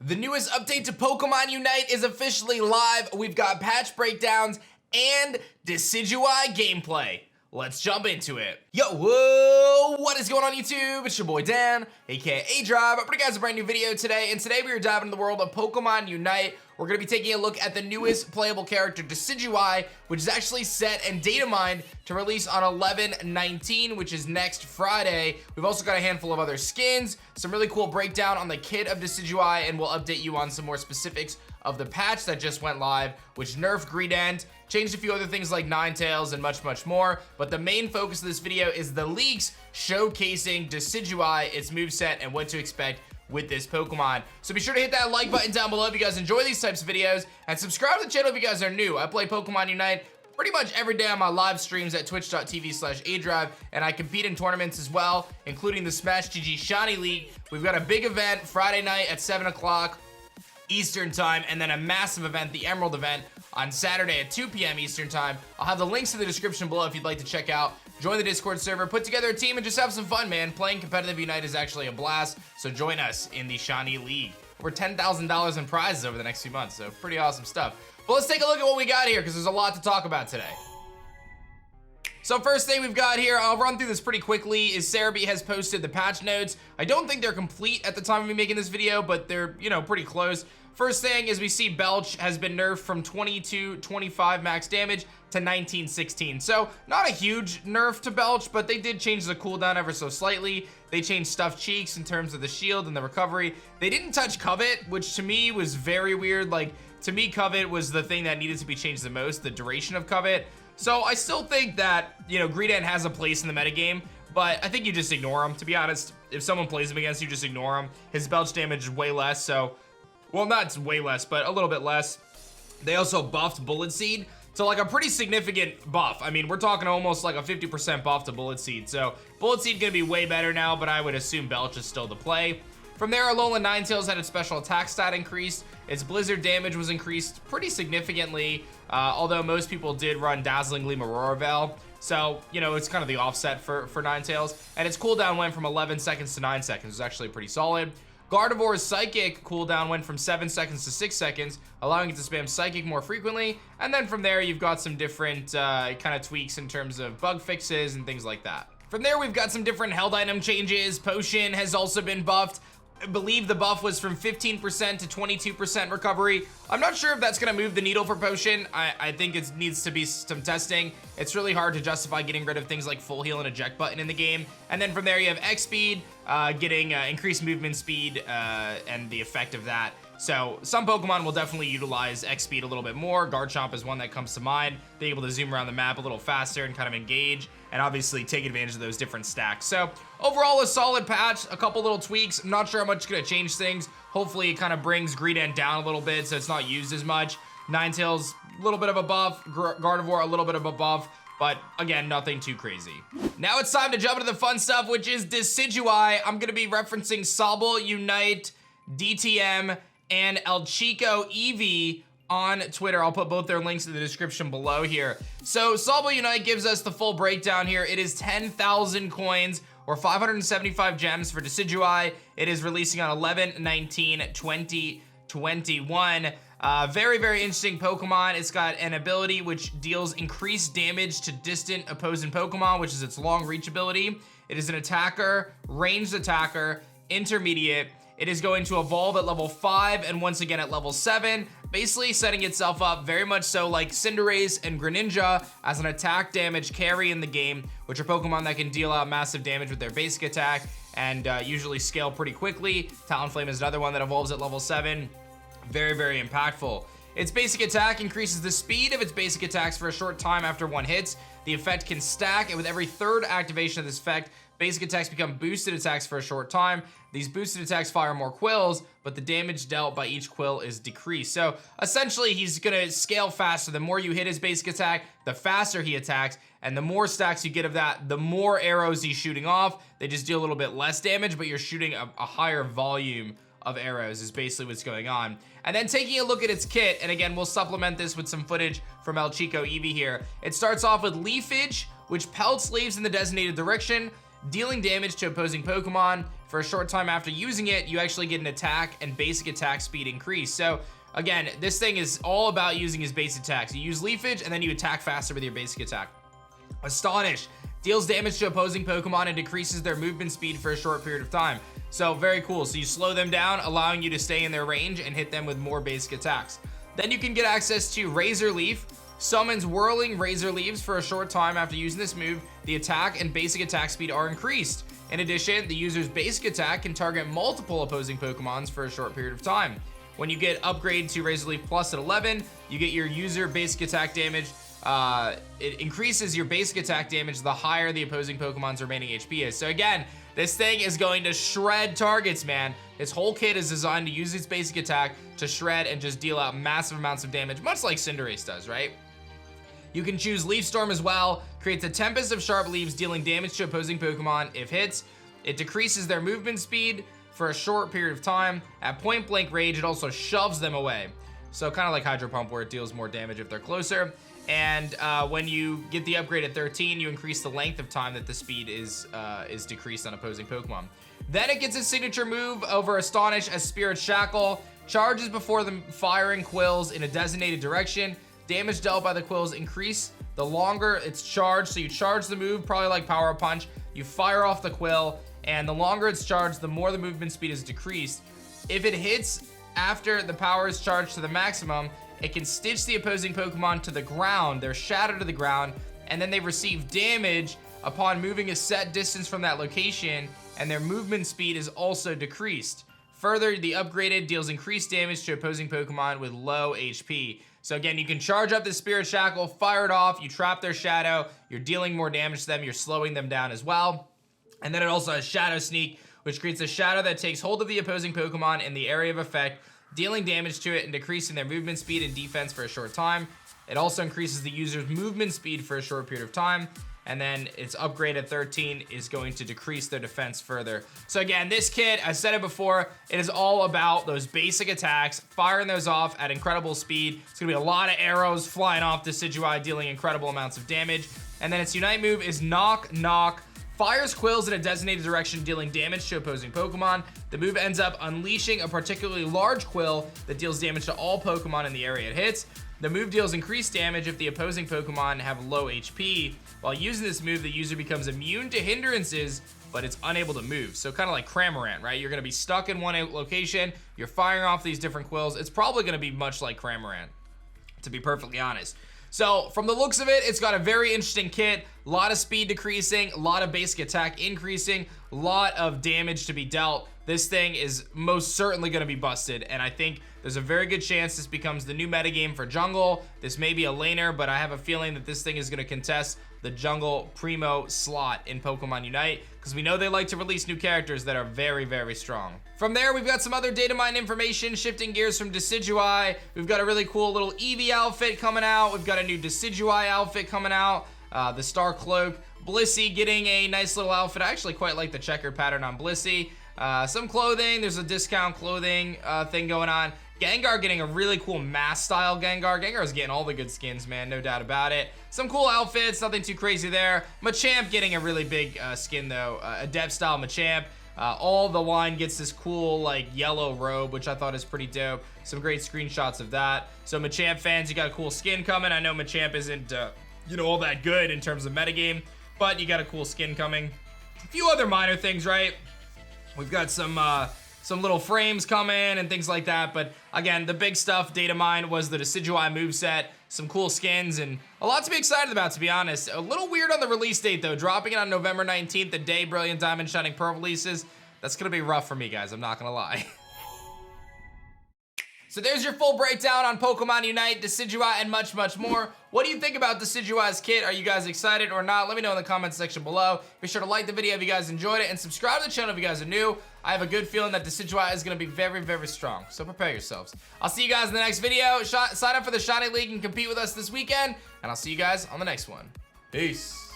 The newest update to Pokemon Unite is officially live. We've got patch breakdowns and Decidueye gameplay. Let's jump into it. Yo, whoa, what is going on YouTube? It's your boy Dan, aka aDrive. I'm bringing you guys a brand new video today, and today we are diving into the world of Pokemon Unite. We're gonna be taking a look at the newest playable character, Decidueye, which is actually set and data mined to release on 11/19, which is next Friday. We've also got a handful of other skins, some really cool breakdown on the kit of Decidueye, and we'll update you on some more specifics of the patch that just went live, which nerfed Greedent, changed a few other things like Ninetales and much, much more. But the main focus of this video is the leaks showcasing Decidueye, its moveset, and what to expect with this Pokemon. So be sure to hit that like button down below if you guys enjoy these types of videos, and subscribe to the channel if you guys are new. I play Pokemon Unite pretty much every day on my live streams at twitch.tv/aDrive, and I compete in tournaments as well, including the Smash GG Shiny League. We've got a big event Friday night at 7 o'clock Eastern time, and then a massive event, the Emerald event, on Saturday at 2 p.m. Eastern time. I'll have the links in the description below if you'd like to check out. Join the Discord server, put together a team, and just have some fun, man. Playing competitive Unite is actually a blast, so join us in the Shiny League. We're $10,000 in prizes over the next few months, so pretty awesome stuff. But let's take a look at what we got here, because there's a lot to talk about today. So first thing we've got here, I'll run through this pretty quickly, is Cerebi has posted the patch notes. I don't think they're complete at the time of me making this video, but they're, you know, pretty close. First thing is we see Belch has been nerfed from 22-25 max damage to 19-16. So not a huge nerf to Belch, but they did change the cooldown ever so slightly. They changed Stuffed Cheeks in terms of the shield and the recovery. They didn't touch Covet, which to me was very weird. Like, to me, Covet was the thing that needed to be changed the most, the duration of Covet. So I still think that, you know, Greedent has a place in the metagame, but I think you just ignore him, to be honest. If someone plays him against you, just ignore him. His Belch damage is way less, so, well, not way less, but a little bit less. They also buffed Bullet Seed to like a pretty significant buff. I mean, we're talking almost like a 50% buff to Bullet Seed. So Bullet Seed gonna be way better now, but I would assume Belch is still the play. From there, Alolan Ninetales had its special attack stat increased. Its blizzard damage was increased pretty significantly, although most people did run Dazzling Gleam Aurora Veil. So, you know, it's kind of the offset for Ninetales. And its cooldown went from 11 seconds to 9 seconds. It was actually pretty solid. Gardevoir's Psychic cooldown went from 7 seconds to 6 seconds, allowing it to spam Psychic more frequently. And then from there, you've got some different kind of tweaks in terms of bug fixes and things like that. From there, we've got some different held item changes. Potion has also been buffed. I believe the buff was from 15% to 22% recovery. I'm not sure if that's gonna move the needle for Potion. I think it needs to be some testing. It's really hard to justify getting rid of things like full heal and eject button in the game. And then from there you have X speed, getting increased movement speed and the effect of that. So some Pokemon will definitely utilize X speed a little bit more. Garchomp is one that comes to mind. Being able to zoom around the map a little faster and kind of engage, and obviously take advantage of those different stacks. So overall, a solid patch, a couple little tweaks. I'm not sure how much it's gonna change things. Hopefully it kind of brings Greedent down a little bit so it's not used as much. Ninetales, a little bit of a buff. Gardevoir, a little bit of a buff. But again, nothing too crazy. Now it's time to jump into the fun stuff, which is Decidueye. I'm gonna be referencing Sobble, Unite, DTM, and El Chico Eevee on Twitter. I'll put both their links in the description below here. So Sobble Unite gives us the full breakdown here. It is 10,000 coins or 575 gems for Decidueye. It is releasing on 11/19/2021. Very, very interesting Pokemon. It's got an ability which deals increased damage to distant opposing Pokemon, which is its long reach ability. It is an attacker, ranged attacker, intermediate. It is going to evolve at level 5 and once again at level 7, basically setting itself up very much so like Cinderace and Greninja as an attack damage carry in the game, which are Pokemon that can deal out massive damage with their basic attack and usually scale pretty quickly. Talonflame is another one that evolves at level 7. Very, very impactful. Its basic attack increases the speed of its basic attacks for a short time after one hits. The effect can stack, and with every third activation of this effect, basic attacks become boosted attacks for a short time. These boosted attacks fire more quills, but the damage dealt by each quill is decreased. So essentially, he's gonna scale faster. The more you hit his basic attack, the faster he attacks, and the more stacks you get of that, the more arrows he's shooting off. They just deal a little bit less damage, but you're shooting a higher volume of arrows is basically what's going on. And then taking a look at its kit, and again, we'll supplement this with some footage from El Chico Eevee here. It starts off with Leafage, which pelts leaves in the designated direction. dealing damage to opposing Pokemon. For a short time after using it, you actually get an attack and basic attack speed increase. So again, this thing is all about using his base attacks. You use Leafage and then you attack faster with your basic attack. Astonish deals damage to opposing Pokemon and decreases their movement speed for a short period of time. So very cool. So you slow them down, allowing you to stay in their range and hit them with more basic attacks. Then you can get access to Razor Leaf. Summons whirling Razor Leaves for a short time after using this move. The attack and basic attack speed are increased. In addition, the user's basic attack can target multiple opposing Pokemons for a short period of time. When you get upgraded to Razor Leaf Plus at 11, you get your user basic attack damage. It increases your basic attack damage the higher the opposing Pokemon's remaining HP is. So again, this thing is going to shred targets, man. This whole kit is designed to use its basic attack to shred and just deal out massive amounts of damage, much like Cinderace does, right? You can choose Leaf Storm as well. Creates a tempest of sharp leaves, dealing damage to opposing Pokemon if hits. It decreases their movement speed for a short period of time. At point blank range, it also shoves them away. So kind of like Hydro Pump, where it deals more damage if they're closer. And when you get the upgrade at 13, you increase the length of time that the speed is decreased on opposing Pokemon. Then it gets its signature move over Astonish as Spirit Shackle. Charges before the firing quills in a designated direction. Damage dealt by the quills increase the longer it's charged. So you charge the move, probably like Power Up Punch. You fire off the quill, and the longer it's charged, the more the movement speed is decreased. If it hits after the power is charged to the maximum, it can stitch the opposing Pokemon to the ground. They're shattered to the ground, and then they receive damage upon moving a set distance from that location, and their movement speed is also decreased. Further, the upgraded deals increased damage to opposing Pokemon with low HP. So again, you can charge up the Spirit Shackle, fire it off, you trap their shadow, you're dealing more damage to them, you're slowing them down as well. And then it also has Shadow Sneak, which creates a shadow that takes hold of the opposing Pokemon in the area of effect, dealing damage to it and decreasing their movement speed and defense for a short time. It also increases the user's movement speed for a short period of time. And then its upgrade at 13 is going to decrease their defense further. So again, this kit, I said it before, it is all about those basic attacks, firing those off at incredible speed. It's gonna be a lot of arrows flying off Decidueye, dealing incredible amounts of damage. And then its Unite move is Knock Knock. Fires quills in a designated direction, dealing damage to opposing Pokemon. The move ends up unleashing a particularly large quill that deals damage to all Pokemon in the area it hits. The move deals increased damage if the opposing Pokemon have low HP. While using this move, the user becomes immune to hindrances, but it's unable to move. So kind of like Cramorant, right? You're gonna be stuck in one location, you're firing off these different quills. It's probably gonna be much like Cramorant, to be perfectly honest. So from the looks of it, it's got a very interesting kit. A lot of speed decreasing, a lot of basic attack increasing, a lot of damage to be dealt. This thing is most certainly going to be busted, and I think there's a very good chance this becomes the new metagame for jungle. This may be a laner, but I have a feeling that this thing is going to contest the jungle primo slot in Pokemon Unite, because we know they like to release new characters that are very, very strong. From there, we've got some other data mine information, shifting gears from Decidueye. We've got a really cool little Eevee outfit coming out. We've got a new Decidueye outfit coming out. The Star Cloak. Blissey getting a nice little outfit. I actually quite like the checkered pattern on Blissey. Some clothing. There's a discount clothing thing going on. Gengar getting a really cool mask style Gengar. Gengar is getting all the good skins, man, no doubt about it. Some cool outfits, nothing too crazy there. Machamp getting a really big skin though, Adept style Machamp. All the line gets this cool like yellow robe, which I thought is pretty dope. Some great screenshots of that. So Machamp fans, you got a cool skin coming. I know Machamp isn't, you know, all that good in terms of metagame, but you got a cool skin coming. A few other minor things, right? We've got some little frames coming and things like that, but again, the big stuff, data mine, was the Decidueye moveset, some cool skins, and a lot to be excited about, to be honest. A little weird on the release date, though, dropping it on November 19th, the day Brilliant Diamond Shining Pearl releases. That's gonna be rough for me, guys, I'm not gonna lie. So there's your full breakdown on Pokemon Unite, Decidueye, and much, much more. What do you think about Decidueye's kit? Are you guys excited or not? Let me know in the comments section below. Be sure to like the video if you guys enjoyed it, and subscribe to the channel if you guys are new. I have a good feeling that Decidueye is going to be very, very strong, so prepare yourselves. I'll see you guys in the next video. Sign up for the Shiny League and compete with us this weekend, and I'll see you guys on the next one. Peace.